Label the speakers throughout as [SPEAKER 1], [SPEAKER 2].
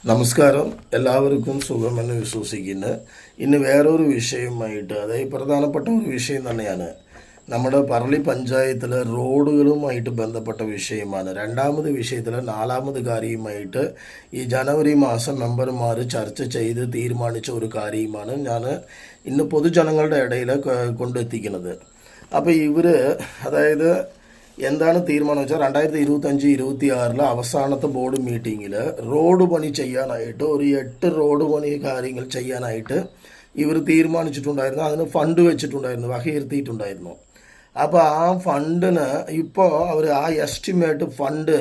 [SPEAKER 1] നമസ്കാരം. എല്ലാവർക്കും സുഖമെന്ന് വിശ്വസിക്കുന്നു. ഇന്ന് വേറൊരു വിഷയമായിട്ട്, അതായത് പ്രധാനപ്പെട്ട ഒരു വിഷയം തന്നെയാണ്. നമ്മുടെ പറളി പഞ്ചായത്തിലെ റോഡുകളുമായിട്ട് ബന്ധപ്പെട്ട വിഷയമാണ്. രണ്ടാമത് വിഷയത്തിൽ നാലാമത് കാര്യമായിട്ട് ഈ ജനുവരി മാസം മെമ്പർമാർ ചർച്ച ചെയ്ത് തീരുമാനിച്ച ഒരു കാര്യമാണ് ഞാൻ ഇന്ന് പൊതുജനങ്ങളുടെ ഇടയിൽ കൊണ്ടെത്തിക്കുന്നത്. അപ്പോൾ അതായത് എന്താണ് തീരുമാനം വെച്ചാൽ 2025-26 അവസാനത്തെ ബോർഡ് മീറ്റിങ്ങിൽ റോഡ് പണി ചെയ്യാനായിട്ട് ഒരു 8 റോഡ് പണി കാര്യങ്ങൾ ചെയ്യാനായിട്ട് ഇവർ തീരുമാനിച്ചിട്ടുണ്ടായിരുന്നു. അതിന് ഫണ്ട് വെച്ചിട്ടുണ്ടായിരുന്നു, വകയിരുത്തിയിട്ടുണ്ടായിരുന്നു. അപ്പോൾ ആ ഫണ്ടിന് ഇപ്പോൾ അവർ ആ എസ്റ്റിമേറ്റ് ഫണ്ട്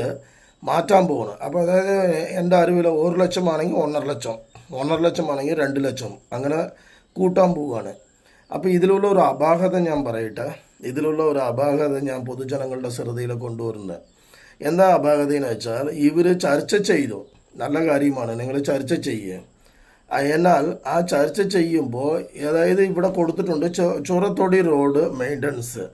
[SPEAKER 1] മാറ്റാൻ പോകുന്നു. അപ്പോൾ അതായത് എൻ്റെ അറിവിൽ 1 ലക്ഷമാണെങ്കിൽ 1.5 ലക്ഷം, 1.5 ലക്ഷമാണെങ്കിൽ 2 ലക്ഷം അങ്ങനെ കൂട്ടാൻ പോവുകയാണ്. അപ്പോൾ ഇതിലുള്ള ഒരു അപാകത ഞാൻ പറയട്ടെ. ഞാൻ പൊതുജനങ്ങളുടെ ശ്രദ്ധയിൽ കൊണ്ടുവരുന്നത്. എന്താ അപാകതയെന്ന് വെച്ചാൽ ഇവർ ചർച്ച ചെയ്തു, നല്ല കാര്യമാണ്, നിങ്ങൾ ചർച്ച ചെയ്യുക. എന്നാൽ ആ ചർച്ച ചെയ്യുമ്പോൾ അതായത് ഇവിടെ കൊടുത്തിട്ടുണ്ട് ചുരത്തൊടി റോഡ് മെയിൻ്റനൻസ്.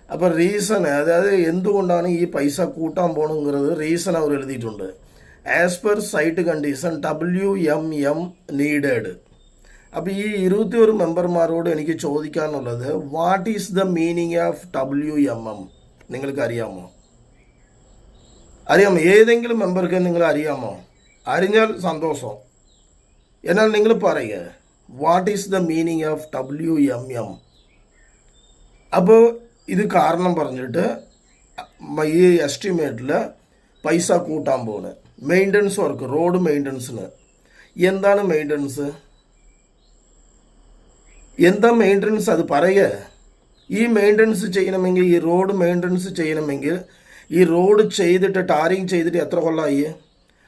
[SPEAKER 1] അപ്പോൾ റീസൺ, അതായത് എന്തുകൊണ്ടാണ് ഈ പൈസ കൂട്ടാൻ പോകണമെന്നത് റീസൺ അവർ എഴുതിയിട്ടുണ്ട്. As per site condition WMM needed. അപ്പോൾ ഈ 21 മെമ്പർമാരോട് എനിക്ക് ചോദിക്കാനുള്ളത്, what is the meaning of WMM? നിങ്ങൾക്ക് അറിയാമോ? ഏതെങ്കിലും മെമ്പർക്ക് നിങ്ങൾ അറിയാമോ? അറിഞ്ഞാൽ സന്തോഷം. എന്നാൽ നിങ്ങൾ പറയുക, what is the meaning of WMM? അപ്പോൾ ഇത് കാരണം പറഞ്ഞിട്ട് ഈ എസ്റ്റിമേറ്റിൽ പൈസ കൂട്ടാൻ പോകുന്നത് മെയിൻ്റനൻസ് വർക്ക്, റോഡ് മെയിൻ്റനൻസിന്. എന്താണ് മെയിൻ്റനൻസ്? എന്താ മെയിൻ്റനൻസ്? അത് പറയുക. ഈ മെയിൻ്റനൻസ് ചെയ്യണമെങ്കിൽ, ഈ റോഡ് മെയിൻ്റനൻസ് ചെയ്യണമെങ്കിൽ ഈ റോഡ് ചെയ്തിട്ട് ടാറിങ് ചെയ്തിട്ട് എത്ര കൊല്ലമായി?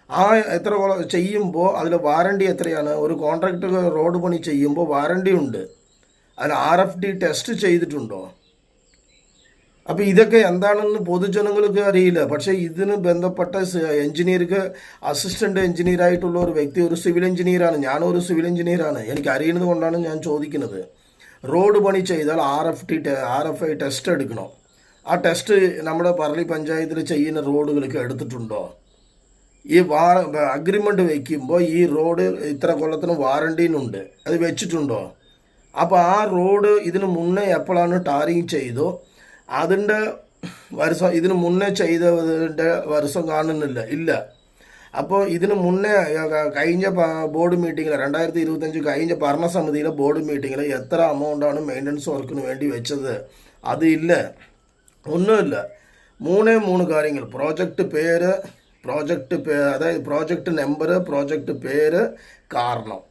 [SPEAKER 1] ആ എത്ര കൊല്ലം ചെയ്യുമ്പോൾ അതിൽ വാറണ്ടി എത്രയാണ്? ഒരു കോൺട്രാക്ടർ റോഡ് പണി ചെയ്യുമ്പോൾ വാറണ്ടി ഉണ്ട്. അതിന് RFD ടെസ്റ്റ് ചെയ്തിട്ടുണ്ടോ? അപ്പോൾ ഇതൊക്കെ എന്താണെന്ന് പൊതുജനങ്ങൾക്ക് അറിയില്ല. പക്ഷേ ഇതിന് ബന്ധപ്പെട്ട എഞ്ചിനീയർക്ക്, അസിസ്റ്റൻ്റ് എഞ്ചിനീയറായിട്ടുള്ള ഒരു വ്യക്തി ഒരു സിവിൽ എഞ്ചിനീയറാണ്. ഞാനൊരു സിവിൽ എഞ്ചിനീയറാണ്. എനിക്ക് അറിയുന്നത് കൊണ്ടാണ് ഞാൻ ചോദിക്കുന്നത്. റോഡ് പണി ചെയ്താൽ RFI ടെസ്റ്റ് എടുക്കണം. ആ ടെസ്റ്റ് നമ്മുടെ പറളി പഞ്ചായത്തിൽ ചെയ്യുന്ന റോഡുകൾക്ക് എടുത്തിട്ടുണ്ടോ? ഈ അഗ്രിമെൻ്റ് വയ്ക്കുമ്പോൾ ഈ റോഡ് ഇത്ര കൊല്ലത്തിന് വാറണ്ടീനുണ്ട്, അത് വെച്ചിട്ടുണ്ടോ? അപ്പോൾ ആ റോഡ് ഇതിന് മുന്നേ എപ്പോഴാണ് ടാറിങ് ചെയ്തോ അതിൻ്റെ വർഷം, ഇതിന് മുന്നേ ചെയ്തതിൻ്റെ വർഷം കാണുന്നില്ല, ഇല്ല. അപ്പോൾ ഇതിന് മുന്നേ കഴിഞ്ഞ ബോർഡ് മീറ്റിങ്ങിൽ 2025 കഴിഞ്ഞ ഭരണസമിതിയിലെ ബോർഡ് മീറ്റിങ്ങിൽ എത്ര എമൗണ്ടാണ് മെയിൻ്റനൻസ് വർക്കിന് വേണ്ടി വെച്ചത്? അത് ഇല്ല, ഒന്നുമില്ല. 3 കാര്യങ്ങൾ: പ്രോജക്റ്റ് പേര്, അതായത് പ്രോജക്റ്റ് നമ്പർ, പ്രോജക്റ്റ് പേര്, കാരണം.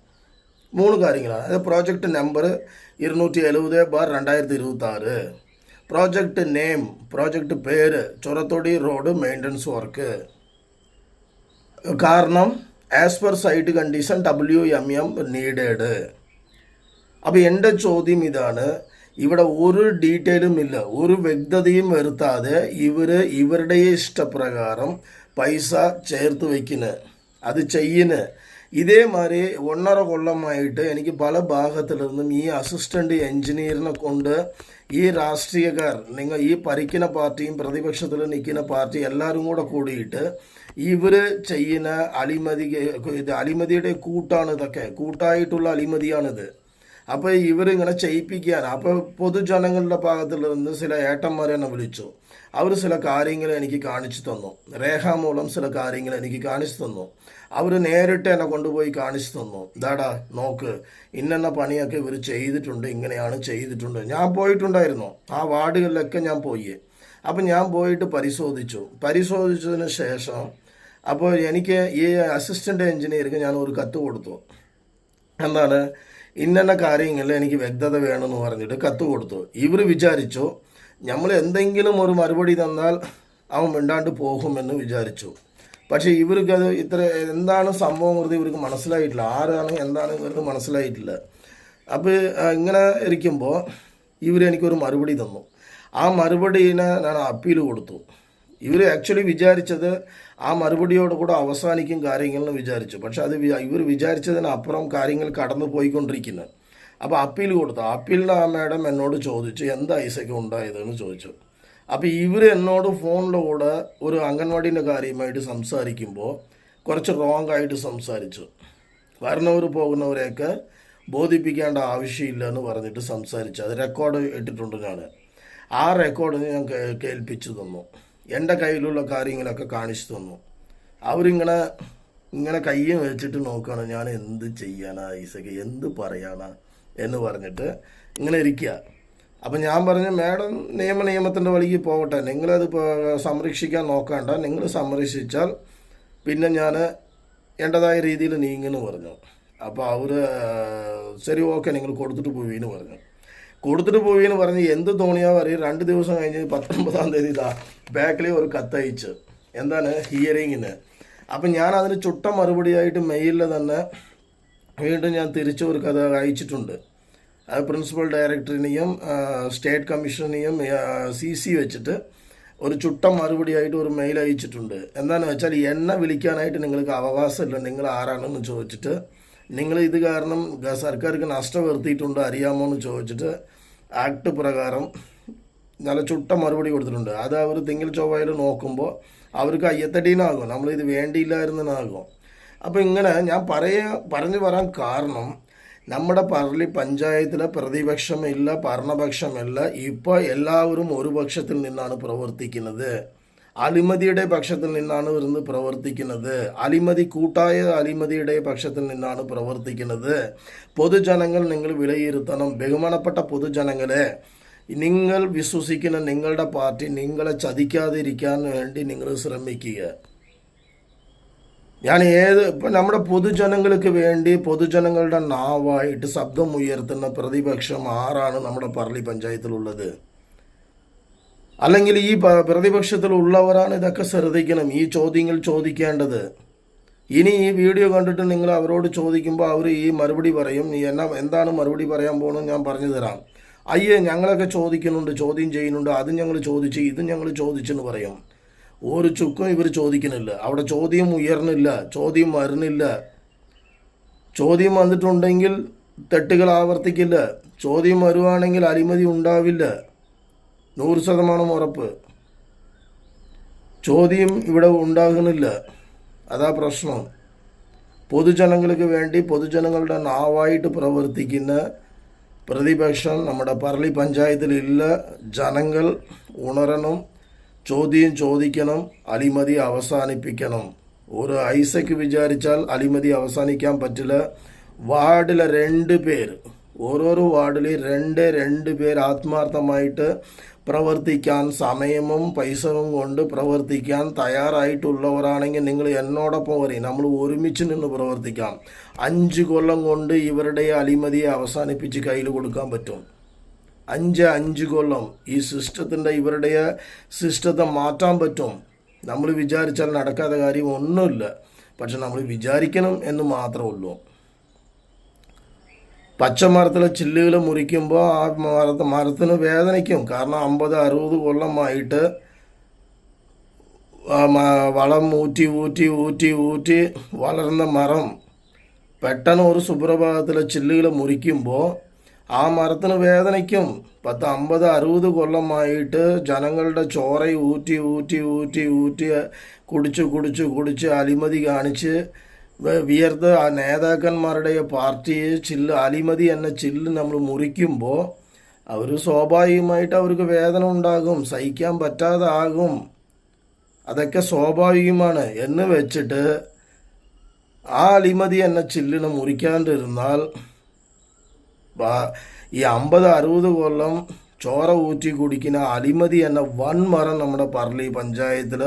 [SPEAKER 1] 3 കാര്യങ്ങളാണ്. അതായത് project number 270/2026, project name, project പേര് ചുരത്തൊടി റോഡ് മെയിൻ്റനൻസ് വർക്ക്, കാരണം as per site condition WMM needed. അപ്പോൾ എൻ്റെ ചോദ്യം ഇതാണ്, ഇവിടെ ഒരു ഡീറ്റെയിലും ഇല്ല, ഒരു വ്യക്തതയും വരുത്താതെ ഇവരുടെ ഇഷ്ടപ്രകാരം പൈസ ചേർത്ത് വയ്ക്കുന്നത്, അത് ചെയ്യുന്നത്. ഇതേമാതിരി 1.5 കൊല്ലമായിട്ട് എനിക്ക് പല ഭാഗത്തു നിന്നും ഈ അസിസ്റ്റൻ്റ് എഞ്ചിനീയറിനെ കൊണ്ട് ഈ രാഷ്ട്രീയക്കാർ, നിങ്ങൾ ഈ ഭരിക്കുന്ന പാർട്ടിയും പ്രതിപക്ഷത്തിൽ നിൽക്കുന്ന പാർട്ടി എല്ലാവരും കൂടെ കൂടിയിട്ട് ഇവർ ചെയ്യുന്ന അഴിമതിയുടെ കൂട്ടാണ് ഇതൊക്കെ, കൂട്ടായിട്ടുള്ള അഴിമതിയാണിത്. അപ്പോൾ ഇവരിങ്ങനെ ചെയ്യിപ്പിക്കുകയാണ്. അപ്പോൾ പൊതുജനങ്ങളുടെ ഭാഗത്തിൽ നിന്ന് ചില ഏട്ടന്മാരെ എന്നെ വിളിച്ചു. അവർ ചില കാര്യങ്ങൾ എനിക്ക് കാണിച്ചു തന്നു, രേഖാമൂലം ചില കാര്യങ്ങൾ എനിക്ക് കാണിച്ചു തന്നു. അവർ നേരിട്ട് എന്നെ കൊണ്ടുപോയി കാണിച്ചു തന്നു. ഇതാടാ നോക്ക്, ഇന്ന പണിയൊക്കെ ഇവർ ചെയ്തിട്ടുണ്ട്, ഇങ്ങനെയാണ് ചെയ്തിട്ടുണ്ട്. ഞാൻ പോയിട്ടുണ്ടായിരുന്നു, ആ വാർഡുകളിലൊക്കെ ഞാൻ പോയി. അപ്പം ഞാൻ പോയിട്ട് പരിശോധിച്ചതിന് ശേഷം അപ്പോൾ എനിക്ക് ഈ അസിസ്റ്റൻ്റ് എഞ്ചിനീയർക്ക് ഞാൻ ഒരു കത്ത് കൊടുത്തു. എന്താണ്, ഇന്ന കാര്യങ്ങളിൽ എനിക്ക് വ്യക്തത വേണമെന്ന് പറഞ്ഞിട്ട് കത്ത് കൊടുത്തു. ഇവർ വിചാരിച്ചു നമ്മൾ എന്തെങ്കിലും ഒരു മറുപടി തന്നാൽ അവൻ മിണ്ടാണ്ട് പോകുമെന്ന് വിചാരിച്ചു. പക്ഷേ ഇവർക്കത് എന്താണ് സംഭവം എന്ന് ഇവർക്ക് മനസ്സിലായിട്ടില്ല, ആരാണ് എന്താണ് ഇവർക്ക് മനസ്സിലായിട്ടില്ല. അപ്പോൾ ഇങ്ങനെ ഇരിക്കുമ്പോൾ എനിക്കൊരു മറുപടി തന്നു. ആ മറുപടിനെ ഞാൻ അപ്പീൽ കൊടുത്തു. ഇവർ ആക്ച്വലി വിചാരിച്ചത് ആ മറുപടിയോട് കൂടെ അവസാനിക്കും കാര്യങ്ങളെന്ന് വിചാരിച്ചു. പക്ഷെ അത് ഇവർ വിചാരിച്ചതിനപ്പുറം കാര്യങ്ങൾ കടന്നു പോയിക്കൊണ്ടിരിക്കുന്നത്. അപ്പോൾ അപ്പീൽ കൊടുത്തു. അപ്പീലിൻ്റെ ആ മാഡം എന്നോട് ചോദിച്ചു, എന്താ ഐസക്ക് ഉണ്ടായതെന്ന് ചോദിച്ചു. അപ്പോൾ ഇവർ എന്നോട് ഫോണിലൂടെ ഒരു അംഗൻവാടീൻ്റെ കാര്യമായിട്ട് സംസാരിക്കുമ്പോൾ കുറച്ച് റോങ് ആയിട്ട് സംസാരിച്ചു. വരുന്നവർ പോകുന്നവരെയൊക്കെ ബോധിപ്പിക്കേണ്ട ആവശ്യമില്ല എന്ന് പറഞ്ഞിട്ട് സംസാരിച്ചു. അത് റെക്കോർഡ് ഇട്ടിട്ടുണ്ട് ഞാൻ. ആ റെക്കോർഡ് ഞാൻ കേൾപ്പിച്ചു തന്നു. എൻ്റെ കയ്യിലുള്ള കാര്യങ്ങളൊക്കെ കാണിച്ചു തന്നു. അവരിങ്ങനെ കയ്യും വെച്ചിട്ട് നോക്കുകയാണ്, ഞാൻ എന്ത് ചെയ്യാനാ ഈസക്ക്, എന്ത് പറയാനാ എന്ന് പറഞ്ഞിട്ട് ഇങ്ങനെ ഇരിക്കുക. അപ്പം ഞാൻ പറഞ്ഞു, മാഡം നിയമത്തിൻ്റെ വഴിക്ക് പോകട്ടെ, നിങ്ങളത് സംരക്ഷിക്കാൻ നോക്കണ്ട, നിങ്ങൾ സംരക്ഷിച്ചാൽ പിന്നെ ഞാൻ എൻ്റെതായ രീതിയിൽ നീങ്ങുന്നു പറഞ്ഞു. അപ്പോൾ അവർ ശരി ഓക്കെ നിങ്ങൾ കൊടുത്തിട്ട് പോയിന്ന് പറഞ്ഞു. കൊടുത്തിട്ട് പോയിന്ന് പറഞ്ഞ് എന്ത് തോന്നിയാ പറയും. 2 ദിവസം കഴിഞ്ഞ് 19-ാം തീയതി ബാക്കിൽ ഒരു കത്തയച്ച്, എന്താണ് ഹിയറിങ്ങിന്. അപ്പം ഞാൻ അതിന് ചുട്ട മറുപടിയായിട്ട് മെയിലിൽ തന്നെ വീണ്ടും ഞാൻ തിരിച്ച് ഒരു കഥ അയച്ചിട്ടുണ്ട്. അത് പ്രിൻസിപ്പൽ ഡയറക്ടറിനെയും സ്റ്റേറ്റ് കമ്മീഷണറിനെയും CC വെച്ചിട്ട് ഒരു ചുട്ട മറുപടിയായിട്ട് ഒരു മെയിൽ അയച്ചിട്ടുണ്ട്. എന്താണെന്ന് വെച്ചാൽ എന്നെ വിളിക്കാനായിട്ട് നിങ്ങൾക്ക് അവകാശമില്ല, നിങ്ങൾ ആരാണെന്ന് ചോദിച്ചിട്ട്, നിങ്ങൾ ഇത് കാരണം സർക്കാർക്ക് നഷ്ടം വരുത്തിയിട്ടുണ്ട് അറിയാമോ എന്ന് ചോദിച്ചിട്ട് ആക്ട് പ്രകാരം നല്ല ചുട്ട മറുപടി കൊടുത്തിട്ടുണ്ട്. അത് അവർ തിങ്കൾ ചൊവ്വയിൽ നോക്കുമ്പോൾ അവർക്ക് അയ്യത്തടീനാകും, നമ്മളിത് വേണ്ടിയില്ലായിരുന്നാകും. അപ്പോൾ ഇങ്ങനെ ഞാൻ പറഞ്ഞു വരാൻ കാരണം, നമ്മുടെ പറളി പഞ്ചായത്തിലെ പ്രതിപക്ഷമില്ല, ഭരണപക്ഷമില്ല. ഇപ്പോൾ എല്ലാവരും ഒരു പക്ഷത്തിൽ നിന്നാണ് പ്രവർത്തിക്കുന്നത്. അഴിമതിയുടെ പക്ഷത്തിൽ നിന്നാണ് ഇന്ന് പ്രവർത്തിക്കുന്നത്. കൂട്ടായ അഴിമതിയുടെ പക്ഷത്തിൽ നിന്നാണ് പ്രവർത്തിക്കുന്നത്. പൊതുജനങ്ങൾ നിങ്ങൾ വിലയിരുത്തണം. ബഹുമാനപ്പെട്ട പൊതുജനങ്ങളെ, നിങ്ങൾ വിശ്വസിക്കുന്ന നിങ്ങളുടെ പാർട്ടി നിങ്ങളെ ചതിക്കാതിരിക്കാൻ വേണ്ടി നിങ്ങൾ ശ്രമിക്കുക. ഞാൻ ഇപ്പം നമ്മുടെ പൊതുജനങ്ങൾക്ക് വേണ്ടി പൊതുജനങ്ങളുടെ നാവായിട്ട് ശബ്ദം ഉയർത്തുന്ന പ്രതിപക്ഷം ആരാണ് നമ്മുടെ പറളി പഞ്ചായത്തിലുള്ളത്? അല്ലെങ്കിൽ ഈ പ്രതിപക്ഷത്തിലുള്ളവരാണ് ഇതൊക്കെ ശ്രദ്ധിക്കണം, ഈ ചോദ്യങ്ങൾ ചോദിക്കേണ്ടത്. ഇനി ഈ വീഡിയോ കണ്ടിട്ട് നിങ്ങൾ അവരോട് ചോദിക്കുമ്പോൾ അവർ ഈ മറുപടി പറയും. നീ എന്താണ് മറുപടി പറയാൻ പോകുന്നത് ഞാൻ പറഞ്ഞു തരാം. അയ്യേ ഞങ്ങളൊക്കെ ചോദിക്കുന്നുണ്ട്, ചോദ്യം ചെയ്യുന്നുണ്ട്, അത് ഞങ്ങൾ ചോദിച്ചു, ഇത് ഞങ്ങൾ ചോദിച്ചെന്ന് പറയും. ഒരു ചുക്കും ഇവർ ചോദിക്കുന്നില്ല. അവിടെ ചോദ്യം ഉയർന്നില്ല, ചോദ്യം വരുന്നില്ല. ചോദ്യം വന്നിട്ടുണ്ടെങ്കിൽ തെറ്റുകൾ ആവർത്തിക്കില്ല. ചോദ്യം വരുവാണെങ്കിൽ അഴിമതി ഉണ്ടാവില്ല, 100% ഉറപ്പ്. ചോദ്യം ഇവിടെ ഉണ്ടാകുന്നില്ല, അതാ പ്രശ്നം. പൊതുജനങ്ങൾക്ക് വേണ്ടി പൊതുജനങ്ങളുടെ നാവായിട്ട് പ്രവർത്തിക്കുന്ന പ്രതിപക്ഷം നമ്മുടെ പറളി പഞ്ചായത്തിലില്ല. ജനങ്ങൾ ഉണരണം, ചോദ്യം ചോദിക്കണം, അഴിമതി അവസാനിപ്പിക്കണം. ഒരു ഐസക്ക് വിചാരിച്ചാൽ അഴിമതി അവസാനിക്കാൻ പറ്റില്ല. വാർഡിലെ 2 പേർ, ഓരോരോ വാർഡിൽ 2 പേർ ആത്മാർത്ഥമായിട്ട് പ്രവർത്തിക്കാൻ, സമയവും പൈസവും കൊണ്ട് പ്രവർത്തിക്കാൻ തയ്യാറായിട്ടുള്ളവരാണെങ്കിൽ നിങ്ങൾ എന്നോടൊപ്പം വരും, നമ്മൾ ഒരുമിച്ച് നിന്ന് പ്രവർത്തിക്കാം. 5 കൊല്ലം കൊണ്ട് ഇവരുടെ അഴിമതിയെ അവസാനിപ്പിച്ച് കയ്യിൽ കൊടുക്കാൻ പറ്റും. 5 കൊല്ലം ഈ ഇവരുടെ സിസ്റ്റത്തെ മാറ്റാൻ പറ്റും. നമ്മൾ വിചാരിച്ചാൽ നടക്കാത്ത കാര്യം ഒന്നുമില്ല. പക്ഷെ നമ്മൾ വിചാരിക്കണം എന്ന് മാത്രമേ ഉള്ളൂ. പച്ചമരത്തിലെ ചില്ലുകൾ മുറിക്കുമ്പോൾ ആ മരത്തിന് വേദനിക്കും. കാരണം 50-60 കൊല്ലമായിട്ട് വളം ഊറ്റി വളർന്ന മരം പെട്ടെന്ന് ഒരു സുപ്രഭാതത്തിലെ ചില്ലുകൾ മുറിക്കുമ്പോൾ ആ മരത്തിന് വേദനിക്കും. 50-60 കൊല്ലമായിട്ട് ജനങ്ങളുടെ ചോര ഊറ്റി കുടിച്ച് അഴിമതി കാണിച്ച് വിയർത്ത് ആ നേതാക്കന്മാരുടെ പാർട്ടിയെ അഴിമതി എന്ന ചില്ല് നമ്മൾ മുറിക്കുമ്പോൾ അവർ സ്വാഭാവികമായിട്ട് അവർക്ക് വേദന ഉണ്ടാകും, സഹിക്കാൻ പറ്റാതെ ആകും. അതൊക്കെ സ്വാഭാവികമാണ് എന്ന് വെച്ചിട്ട് ആ അഴിമതി എന്ന ചില്ലിനെ മുറിക്കാണ്ടിരുന്നാൽ ഈ 50-60 കൊല്ലം ചോര ഊറ്റി കുടിക്കുന്ന അഴിമതി എന്ന വൻമരം നമ്മുടെ പറളി പഞ്ചായത്തിൽ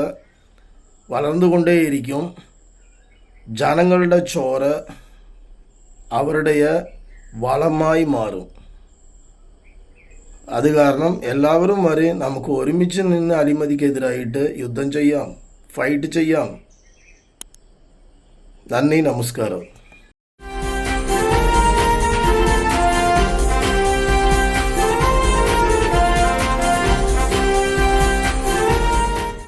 [SPEAKER 1] വളർന്നുകൊണ്ടേയിരിക്കും. ജനങ്ങളുടെ ചോര അവരുടെ വളമായി മാറും. അത് കാരണം എല്ലാവരും വരെ നമുക്ക് ഒരുമിച്ച് നിന്ന് അഴിമതിക്കെതിരായിട്ട് യുദ്ധം ചെയ്യാം, ഫൈറ്റ് ചെയ്യാം. നന്ദി, നമസ്കാരം.